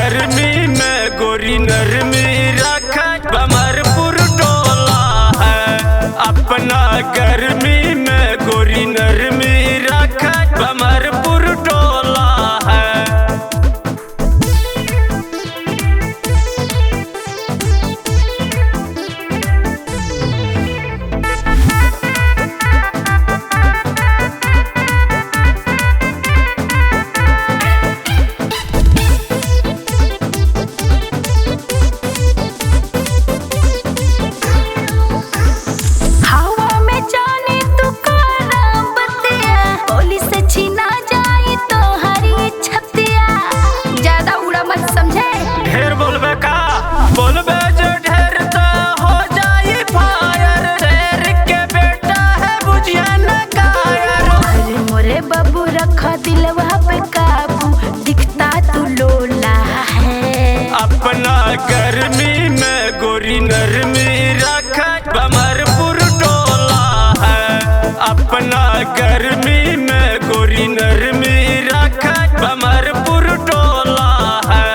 गर्मी में गोरी नरमी रखे कमरपुर टोला है। अपना गर्मी में गोरी नरमी रखे कमरपुर टोला है। दिलवा पे काबू दिखता तू लोला है। अपना गर्मी में गोरी नरमी रखे कमरपुर टोला है। अपना गर्मी में गोरी नरमी रखे कमरपुर टोला है।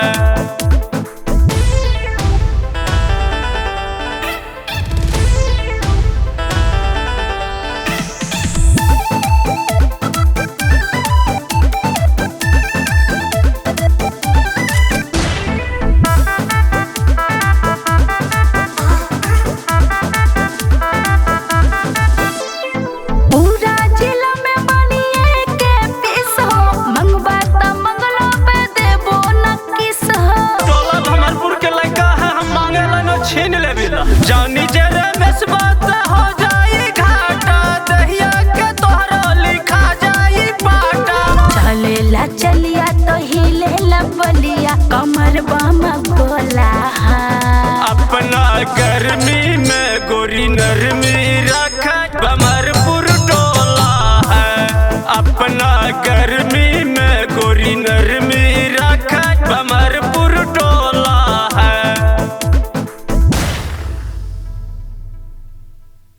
जानी जरे में बात हो जाई घाटा दहिया के तोहरा लिखा जाई पाटा। चलेला चलिया तो हिलेला बलिया कमर बम बोला। अपना गर्मी में गोरी नर